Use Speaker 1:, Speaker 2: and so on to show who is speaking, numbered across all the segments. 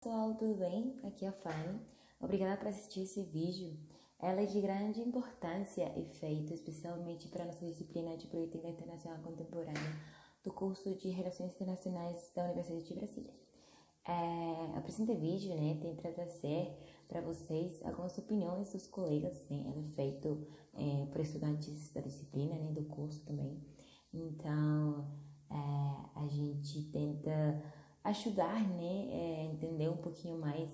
Speaker 1: Pessoal, tudo bem? Aqui é a Fanny. Obrigada por assistir esse vídeo. Ela é de grande importância e feito especialmente para a nossa disciplina de Política Internacional Contemporânea do curso de Relações Internacionais da Universidade de Brasília. O presente vídeo, tenta trazer para vocês algumas opiniões dos colegas, Ela é feito por estudantes da disciplina, do curso também. Então, a gente tenta ajudar, a entender um pouquinho mais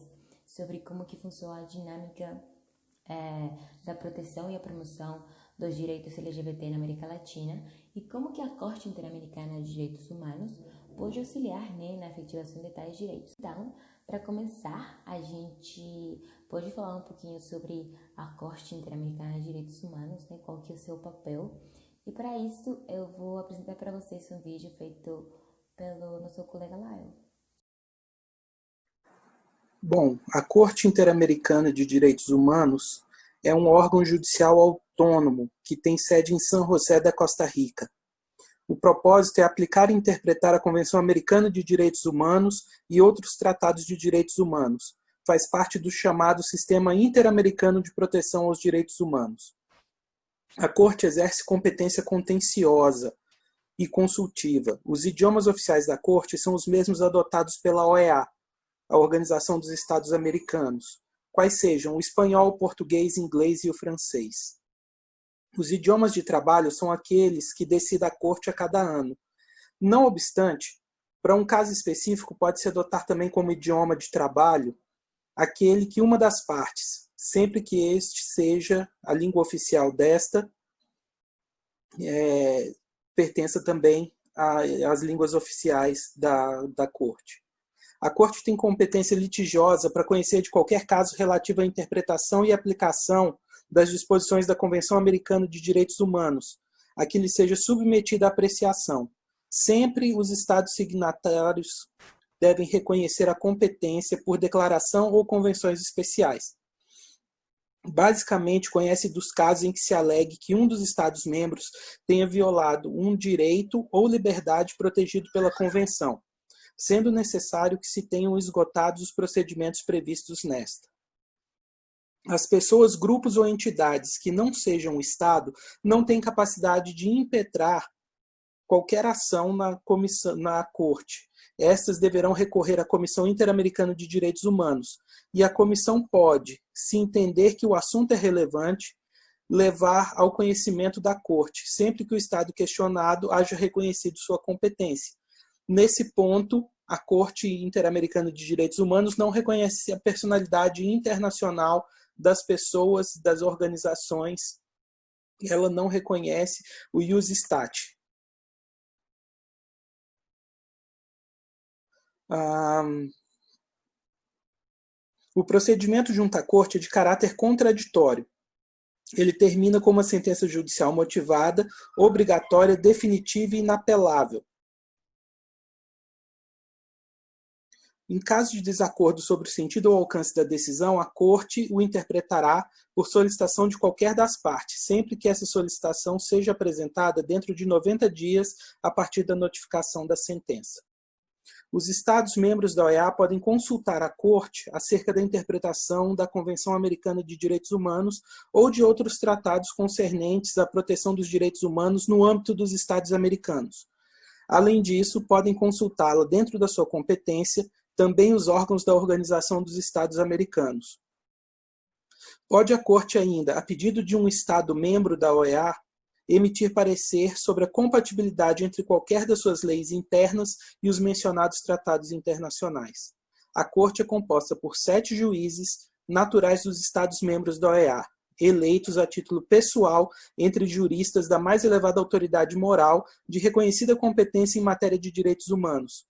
Speaker 1: sobre como que funciona a dinâmica da proteção e a promoção dos direitos LGBT na América Latina e como que a Corte Interamericana de Direitos Humanos pode auxiliar, na efetivação de tais direitos. Então, para começar, a gente pode falar um pouquinho sobre a Corte Interamericana de Direitos Humanos, qual que é o seu papel. E para isso, eu vou apresentar para vocês um vídeo feito pelo nosso colega Lael.
Speaker 2: Bom, a Corte Interamericana de Direitos Humanos é um órgão judicial autônomo que tem sede em San José da Costa Rica. O propósito é aplicar e interpretar a Convenção Americana de Direitos Humanos e outros tratados de direitos humanos. Faz parte do chamado Sistema Interamericano de Proteção aos Direitos Humanos. A Corte exerce competência contenciosa e consultiva. Os idiomas oficiais da Corte são os mesmos adotados pela OEA, a Organização dos Estados Americanos, quais sejam o espanhol, o português, o inglês e o francês. Os idiomas de trabalho são aqueles que decide a Corte a cada ano. Não obstante, para um caso específico pode-se adotar também como idioma de trabalho aquele que uma das partes, sempre que este seja a língua oficial desta, pertença também às línguas oficiais da Corte. A Corte tem competência litigiosa para conhecer de qualquer caso relativo à interpretação e aplicação das disposições da Convenção Americana de Direitos Humanos, a que lhe seja submetida a apreciação. Sempre os Estados signatários devem reconhecer a competência por declaração ou convenções especiais. Basicamente, conhece dos casos em que se alegue que um dos Estados-membros tenha violado um direito ou liberdade protegido pela Convenção, sendo necessário que se tenham esgotado os procedimentos previstos nesta. As pessoas, grupos ou entidades que não sejam o Estado não têm capacidade de impetrar qualquer ação na Corte. Estas deverão recorrer à Comissão Interamericana de Direitos Humanos, e a comissão pode, se entender que o assunto é relevante, levar ao conhecimento da Corte, sempre que o Estado questionado haja reconhecido sua competência. Nesse ponto, a Corte Interamericana de Direitos Humanos não reconhece a personalidade internacional das pessoas, das organizações. Ela não reconhece o ius stati. O procedimento junto à Corte é de caráter contraditório. Ele termina com uma sentença judicial motivada, obrigatória, definitiva e inapelável. Em caso de desacordo sobre o sentido ou alcance da decisão, a Corte o interpretará por solicitação de qualquer das partes, sempre que essa solicitação seja apresentada dentro de 90 dias a partir da notificação da sentença. Os Estados-membros da OEA podem consultar a Corte acerca da interpretação da Convenção Americana de Direitos Humanos ou de outros tratados concernentes à proteção dos direitos humanos no âmbito dos Estados americanos. Além disso, podem consultá-la dentro da sua competência também os órgãos da Organização dos Estados Americanos. Pode a Corte ainda, a pedido de um Estado membro da OEA, emitir parecer sobre a compatibilidade entre qualquer das suas leis internas e os mencionados tratados internacionais. A Corte é composta por 7 juízes naturais dos Estados-membros da OEA, eleitos a título pessoal entre juristas da mais elevada autoridade moral de reconhecida competência em matéria de direitos humanos,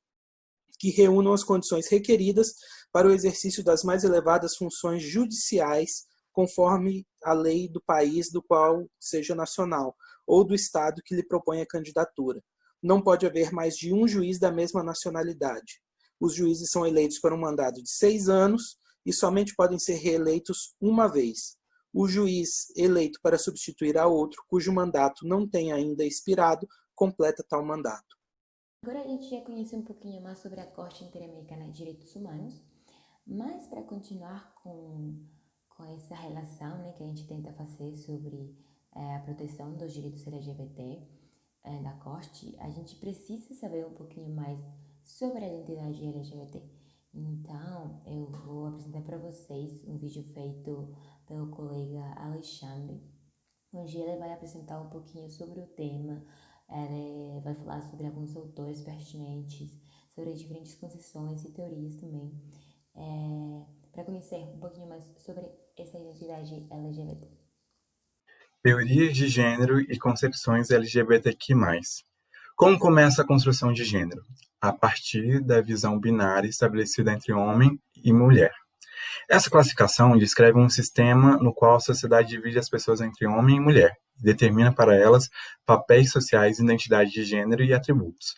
Speaker 2: que reúnam as condições requeridas para o exercício das mais elevadas funções judiciais, conforme a lei do país do qual seja nacional, ou do Estado que lhe propõe a candidatura. Não pode haver mais de um juiz da mesma nacionalidade. Os juízes são eleitos para um mandato de 6 anos e somente podem ser reeleitos uma vez. O juiz eleito para substituir a outro, cujo mandato não tenha ainda expirado, completa tal mandato.
Speaker 1: Agora a gente já conhece um pouquinho mais sobre a Corte Interamericana de Direitos Humanos. Mas para continuar com essa relação, né, que a gente tenta fazer sobre a proteção dos direitos LGBT da corte, a gente precisa saber um pouquinho mais sobre a identidade LGBT. Então, eu vou apresentar para vocês um vídeo feito pelo colega Alexandre. Hoje ele vai apresentar um pouquinho sobre o tema, ele vai falar sobre alguns autores pertinentes, sobre diferentes concepções e teorias também, para conhecer um pouquinho mais sobre essa identidade LGBT.
Speaker 3: Teorias de gênero e concepções LGBTQ+. Como começa a construção de gênero? A partir da visão binária estabelecida entre homem e mulher. Essa classificação descreve um sistema no qual a sociedade divide as pessoas entre homem e mulher, e determina para elas papéis sociais, identidade de gênero e atributos.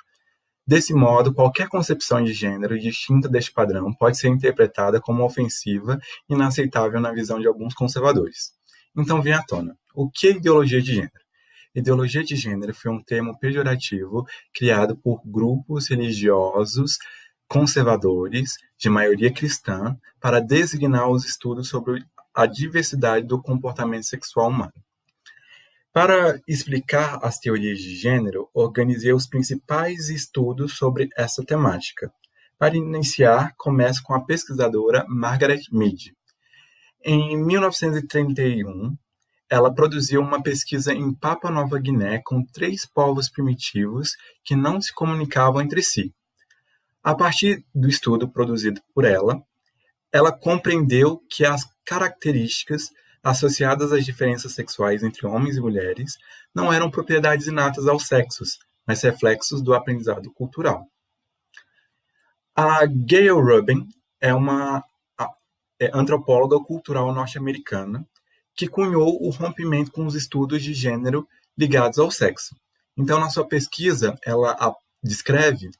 Speaker 3: Desse modo, qualquer concepção de gênero distinta deste padrão pode ser interpretada como ofensiva e inaceitável na visão de alguns conservadores. Então vem à tona. O que é ideologia de gênero? Ideologia de gênero foi um termo pejorativo criado por grupos religiosos conservadores, de maioria cristã, para designar os estudos sobre a diversidade do comportamento sexual humano. Para explicar as teorias de gênero, organizei os principais estudos sobre essa temática. Para iniciar, começo com a pesquisadora Margaret Mead. Em 1931, ela produziu uma pesquisa em Papua Nova Guiné com 3 povos primitivos que não se comunicavam entre si. A partir do estudo produzido por ela compreendeu que as características associadas às diferenças sexuais entre homens e mulheres não eram propriedades inatas aos sexos, mas reflexos do aprendizado cultural. A Gayle Rubin é uma antropóloga cultural norte-americana que cunhou o rompimento com os estudos de gênero ligados ao sexo. Então, na sua pesquisa, ela descreve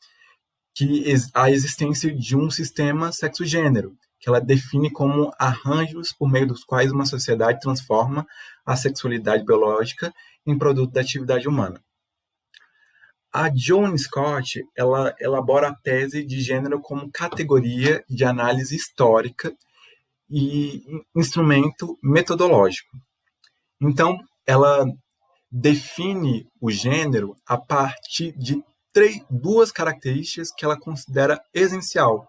Speaker 3: que a existência de um sistema sexo-gênero, que ela define como arranjos por meio dos quais uma sociedade transforma a sexualidade biológica em produto da atividade humana. A Joan Scott, ela elabora a tese de gênero como categoria de análise histórica e instrumento metodológico. Então, ela define o gênero a partir de 2 características que ela considera essencial.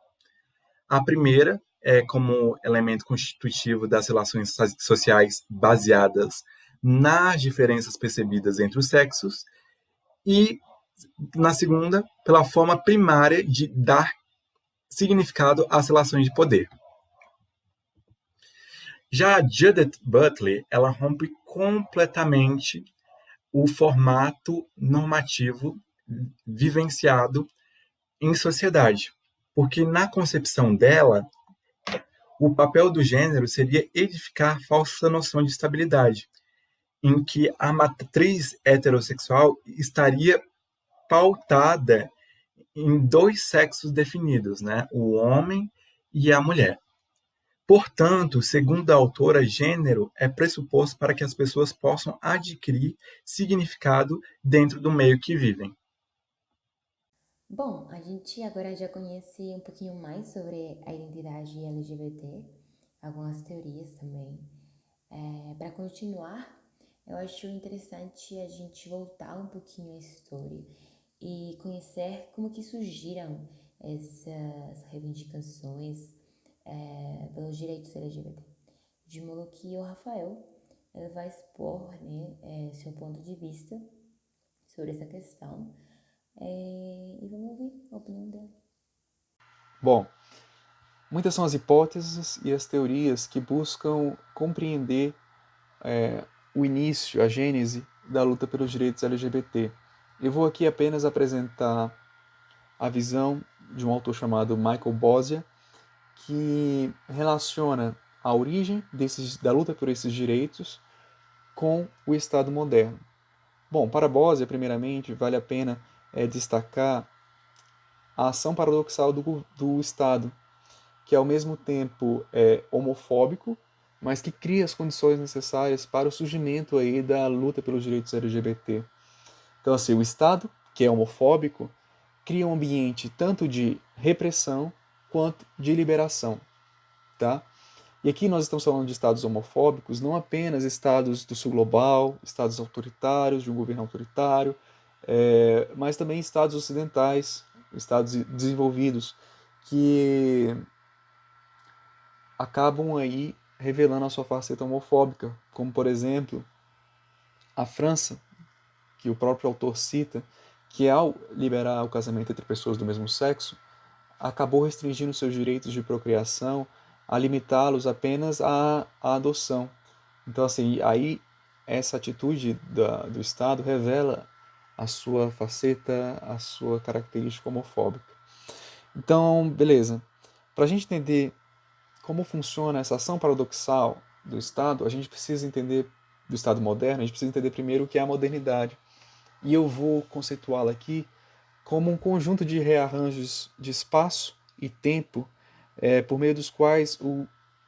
Speaker 3: A primeira é como elemento constitutivo das relações sociais baseadas nas diferenças percebidas entre os sexos, e, na segunda, pela forma primária de dar significado às relações de poder. Já a Judith Butler, ela rompe completamente o formato normativo vivenciado em sociedade, porque na concepção dela, o papel do gênero seria edificar a falsa noção de estabilidade, em que a matriz heterossexual estaria pautada em 2 sexos definidos, né? O homem e a mulher. Portanto, segundo a autora, gênero é pressuposto para que as pessoas possam adquirir significado dentro do meio que vivem.
Speaker 1: Bom, a gente agora já conhece um pouquinho mais sobre a identidade LGBT, algumas teorias também. Para continuar, eu acho interessante a gente voltar um pouquinho à história e conhecer como que surgiram essas reivindicações pelos direitos LGBT. De modo que o Rafael ele vai expor, né, seu ponto de vista sobre essa questão e vamos ouvir a opinião dele.
Speaker 4: Bom, muitas são as hipóteses e as teorias que buscam compreender o início, a gênese da luta pelos direitos LGBT. Eu vou aqui apenas apresentar a visão de um autor chamado Michael Bosia, que relaciona a origem da luta por esses direitos com o Estado moderno. Bom, para Bosia, primeiramente, vale a pena destacar a ação paradoxal do Estado, que ao mesmo tempo é homofóbico, mas que cria as condições necessárias para o surgimento aí da luta pelos direitos LGBT. Então, assim, o Estado, que é homofóbico, cria um ambiente tanto de repressão quanto de liberação. tá? E aqui nós estamos falando de estados homofóbicos, não apenas estados do sul global, estados autoritários, de um governo autoritário, mas também estados ocidentais, estados desenvolvidos, que acabam aí revelando a sua faceta homofóbica, como por exemplo a França, que o próprio autor cita, que ao liberar o casamento entre pessoas do mesmo sexo, acabou restringindo seus direitos de procriação, a limitá-los apenas à adoção. Então, assim, aí essa atitude do Estado revela a sua faceta, a sua característica homofóbica. Então, beleza. Para a gente entender como funciona essa ação paradoxal do Estado, a gente precisa entender, do Estado moderno, a gente precisa entender primeiro o que é a modernidade. E eu vou conceituá-la aqui como um conjunto de rearranjos de espaço e tempo, por meio dos quais o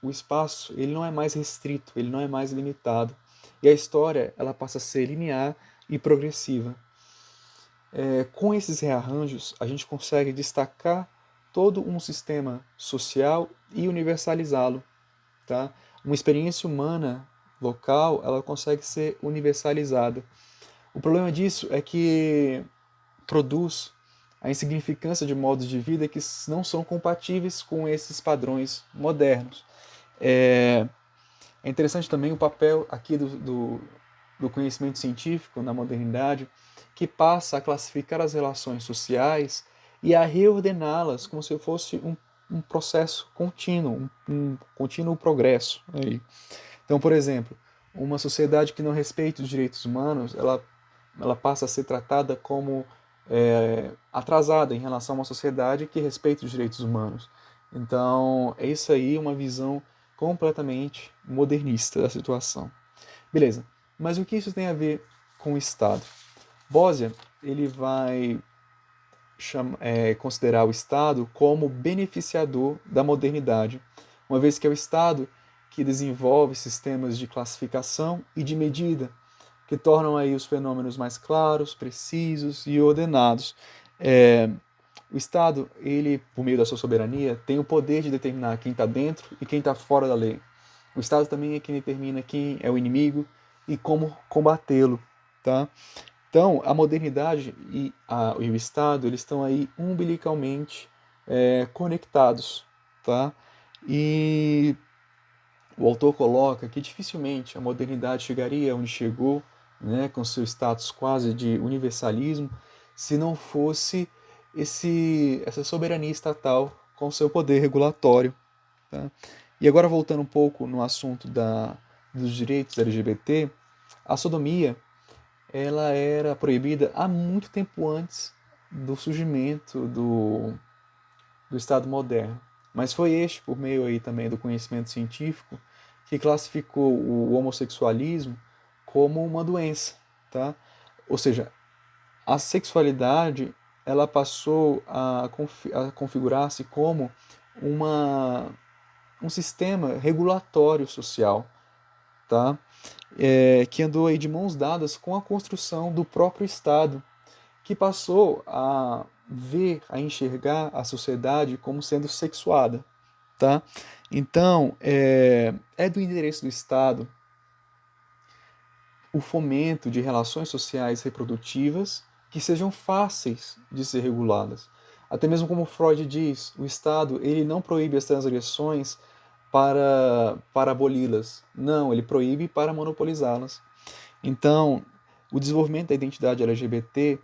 Speaker 4: espaço ele não é mais restrito, ele não é mais limitado. E a história ela passa a ser linear e progressiva. Com esses rearranjos, a gente consegue destacar todo um sistema social e universalizá-lo. Tá? Uma experiência humana local ela consegue ser universalizada. O problema disso é que produz a insignificância de modos de vida que não são compatíveis com esses padrões modernos. É interessante também o papel aqui do conhecimento científico na modernidade, que passa a classificar as relações sociais e a reordená-las como se fosse um processo contínuo, um contínuo progresso. Aí. Então, por exemplo, uma sociedade que não respeita os direitos humanos, ela passa a ser tratada como atrasada em relação a uma sociedade que respeita os direitos humanos. Então, é isso aí, uma visão completamente modernista da situação. Beleza, mas o que isso tem a ver com o Estado? Bosia, ele vai considerar o Estado como beneficiador da modernidade, uma vez que é o Estado que desenvolve sistemas de classificação e de medida, que tornam aí os fenômenos mais claros, precisos e ordenados. O Estado, ele, por meio da sua soberania, tem o poder de determinar quem está dentro e quem está fora da lei. O Estado também é quem determina quem é o inimigo e como combatê-lo. Tá? Então, a modernidade e o Estado, eles estão aí umbilicalmente conectados. Tá? E o autor coloca que dificilmente a modernidade chegaria onde chegou, né, com seu status quase de universalismo, se não fosse essa soberania estatal com seu poder regulatório. Tá? E agora voltando um pouco no assunto dos direitos LGBT, a sodomia ela era proibida há muito tempo antes do surgimento do Estado moderno. Mas foi este, por meio aí também do conhecimento científico, que classificou o homossexualismo como uma doença, tá? Ou seja, a sexualidade ela passou a configurar-se como um sistema regulatório social, tá? Que andou aí de mãos dadas com a construção do próprio Estado, que passou a a enxergar a sociedade como sendo sexuada, tá? Então, é do interesse do Estado o fomento de relações sociais reprodutivas que sejam fáceis de ser reguladas. Até mesmo como Freud diz, o Estado ele não proíbe as transgressões para aboli-las. Não, ele proíbe para monopolizá-las. Então, o desenvolvimento da identidade LGBT,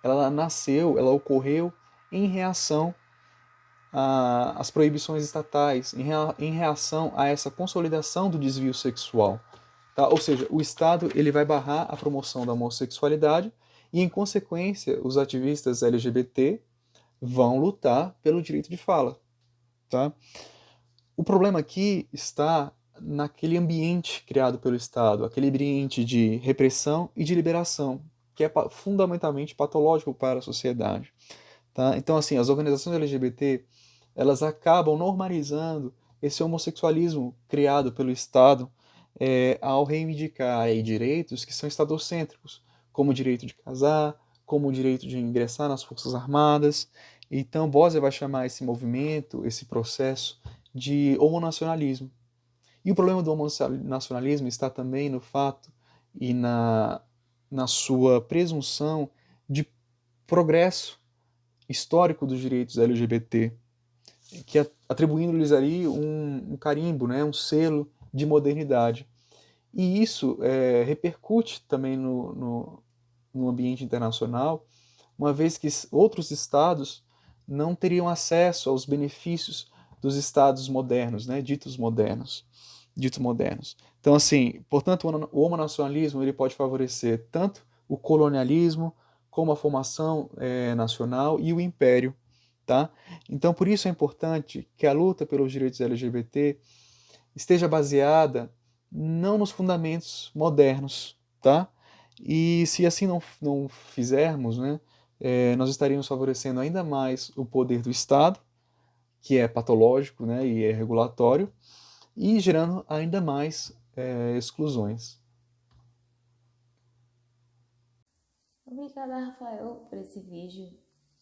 Speaker 4: ela ocorreu em reação às proibições estatais, em reação a essa consolidação do desvio sexual. Tá? Ou seja, o Estado ele vai barrar a promoção da homossexualidade e, em consequência, os ativistas LGBT vão lutar pelo direito de fala. Tá? O problema aqui está naquele ambiente criado pelo Estado, aquele ambiente de repressão e de liberação, que é fundamentalmente patológico para a sociedade. Tá? Então, assim, as organizações LGBT elas acabam normalizando esse homossexualismo criado pelo Estado ao reivindicar aí, direitos que são estadocêntricos, como o direito de casar, como o direito de ingressar nas Forças Armadas. Então, Bosia vai chamar esse movimento, esse processo, de homonacionalismo. E o problema do homonacionalismo está também no fato e na sua presunção de progresso histórico dos direitos LGBT, que atribuindo-lhes ali um carimbo, né, um selo de modernidade. E isso repercute também no ambiente internacional, uma vez que outros estados não teriam acesso aos benefícios dos estados modernos, né, ditos modernos. Então, assim, portanto, o homonacionalismo ele pode favorecer tanto o colonialismo como a formação nacional e o império, tá? Então, por isso é importante que a luta pelos direitos LGBT esteja baseada não nos fundamentos modernos, tá? E se assim não fizermos, né, nós estaríamos favorecendo ainda mais o poder do Estado, que é patológico, né, e é regulatório, e gerando ainda mais exclusões.
Speaker 1: Obrigada, Rafael, por esse vídeo.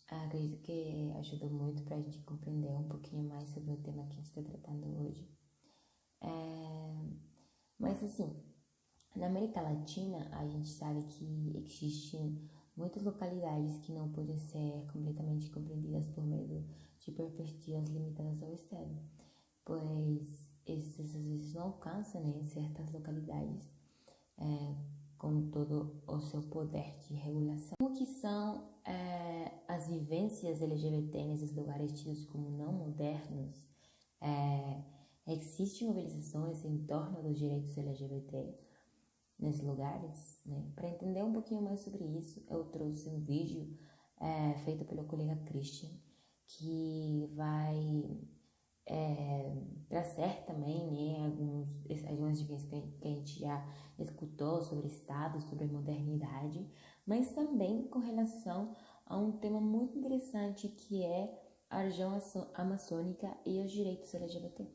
Speaker 1: Acredito que ajudou muito para a gente compreender um pouquinho mais sobre o tema que a gente está tratando hoje. Mas assim, na América Latina, a gente sabe que existem muitas localidades que não podem ser completamente compreendidas por meio de perspectivas limitadas ao Estado, pois esses às vezes não alcançam, né, certas localidades com todo o seu poder de regulação. Como que são as vivências LGBT nesses lugares tidos como não modernos? Existem mobilizações em torno dos direitos LGBT nesses lugares, né? Para entender um pouquinho mais sobre isso, eu trouxe um vídeo feito pelo colega Christian, que vai trazer também, né, algumas diferenças que a gente já escutou sobre Estado, sobre modernidade, mas também com relação a um tema muito interessante que é a região amazônica e os direitos LGBT.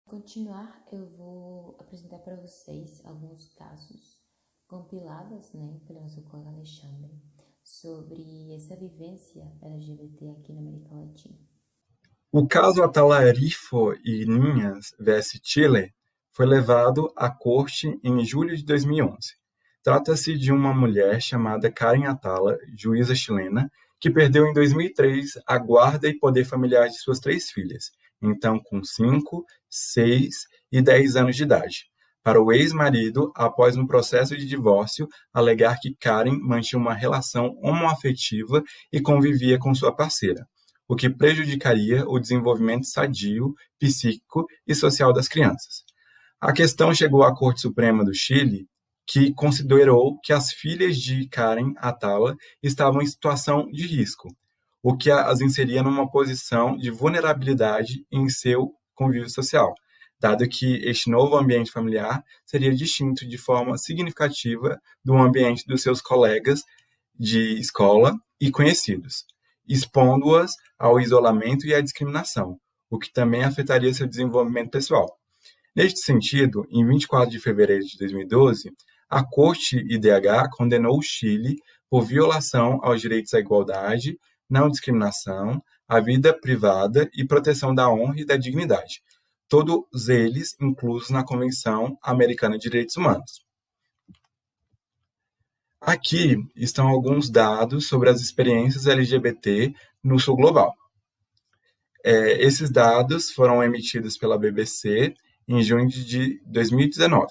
Speaker 1: Continuar, eu vou apresentar para vocês alguns casos compilados, pelo nosso colega Alexandre, sobre essa vivência LGBT aqui na América Latina.
Speaker 3: O caso Atalariffo e Ninhas vs Chile foi levado à corte em julho de 2011. Trata-se de uma mulher chamada Karen Atala, juíza chilena, que perdeu em 2003 a guarda e poder familiar de suas 3 filhas, então com 5, 6 e 10 anos de idade, para o ex-marido após um processo de divórcio alegar que Karen mantinha uma relação homoafetiva e convivia com sua parceira, o que prejudicaria o desenvolvimento sadio, psíquico e social das crianças. A questão chegou à Corte Suprema do Chile, que considerou que as filhas de Karen Atala estavam em situação de risco, o que as inseria numa posição de vulnerabilidade em seu convívio social, dado que este novo ambiente familiar seria distinto de forma significativa do ambiente dos seus colegas de escola e conhecidos, expondo-as ao isolamento e à discriminação, o que também afetaria seu desenvolvimento pessoal. Neste sentido, em 24 de fevereiro de 2012, a Corte IDH condenou o Chile por violação aos direitos à igualdade, não discriminação, à vida privada e proteção da honra e da dignidade, todos eles inclusos na Convenção Americana de Direitos Humanos. Aqui estão alguns dados sobre as experiências LGBT no sul global. Esses dados foram emitidos pela BBC em junho de 2019.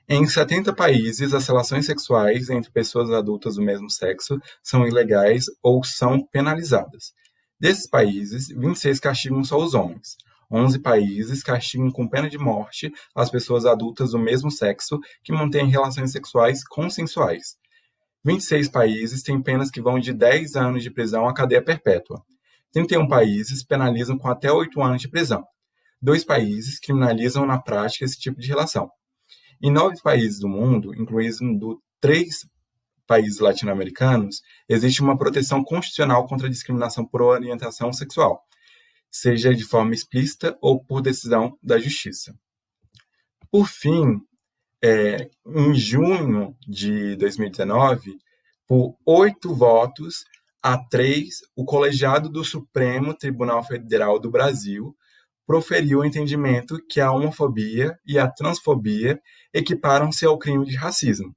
Speaker 3: Em 70 países, as relações sexuais entre pessoas adultas do mesmo sexo são ilegais ou são penalizadas. Desses países, 26 castigam só os homens. 11 países castigam com pena de morte as pessoas adultas do mesmo sexo que mantêm relações sexuais consensuais. 26 países têm penas que vão de 10 anos de prisão a cadeia perpétua. 31 países penalizam com até 8 anos de prisão. 2 países criminalizam na prática esse tipo de relação. Em 9 países do mundo, incluindo 3 países latino-americanos, existe uma proteção constitucional contra a discriminação por orientação sexual, seja de forma explícita ou por decisão da Justiça. Por fim, em junho de 2019, por 8 votos a 3, o colegiado do Supremo Tribunal Federal do Brasil proferiu o entendimento que a homofobia e a transfobia equiparam-se ao crime de racismo.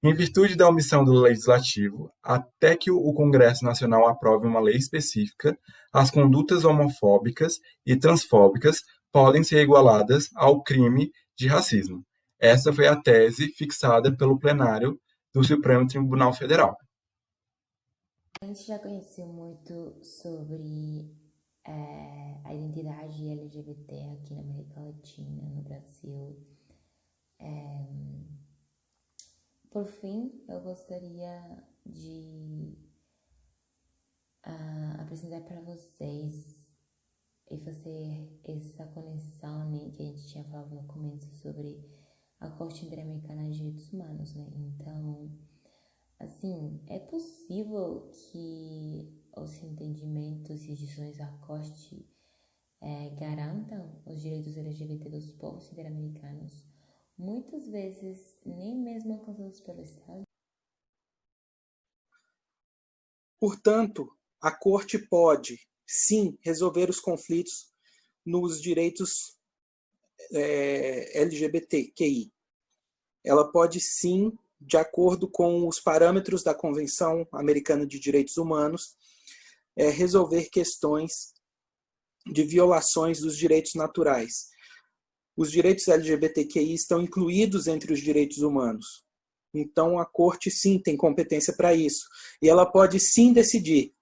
Speaker 3: Em virtude da omissão do Legislativo, até que o Congresso Nacional aprove uma lei específica, as condutas homofóbicas e transfóbicas podem ser igualadas ao crime de racismo. Essa foi a tese fixada pelo plenário do Supremo Tribunal Federal.
Speaker 1: A gente já conheceu muito sobre a identidade LGBT aqui na América Latina, no Brasil. Por fim, eu gostaria de apresentar para vocês e fazer essa conexão, que a gente tinha falado no começo sobre a Corte Interamericana de Direitos Humanos, Então, assim, é possível que os entendimentos e decisões da Corte garantam os direitos LGBT dos povos interamericanos, muitas vezes nem mesmo alcançados pelo Estado.
Speaker 2: Portanto, a Corte pode, sim, resolver os conflitos nos direitos LGBTQI. Ela pode, sim, de acordo com os parâmetros da Convenção Americana de Direitos Humanos, resolver questões de violações dos direitos naturais. Os direitos LGBTQI estão incluídos entre os direitos humanos. Então, a Corte, sim, tem competência para isso. E ela pode, sim, decidir,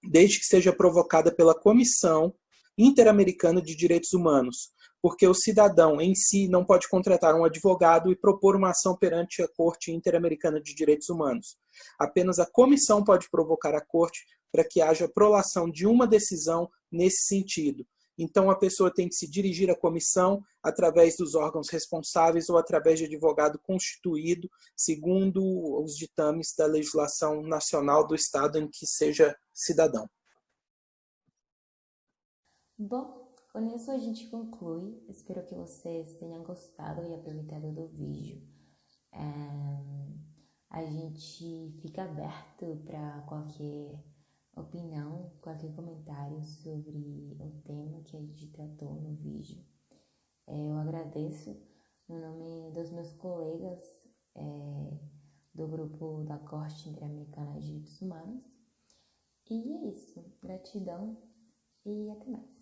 Speaker 2: desde que seja provocada pela Comissão Interamericana de Direitos Humanos, porque o cidadão em si não pode contratar um advogado e propor uma ação perante a Corte Interamericana de Direitos Humanos. Apenas a comissão pode provocar a Corte para que haja prolação de uma decisão nesse sentido. Então, a pessoa tem que se dirigir à comissão através dos órgãos responsáveis ou através de advogado constituído, segundo os ditames da legislação nacional do estado em que seja cidadão.
Speaker 1: Bom, Com isso a gente conclui. Espero que vocês tenham gostado e aproveitado do vídeo. A gente fica aberto para qualquer opinião, qualquer comentário sobre o tema que a gente tratou no vídeo. Eu agradeço no nome dos meus colegas do grupo da Corte Interamericana de Direitos Humanos. E é isso. Gratidão e até mais.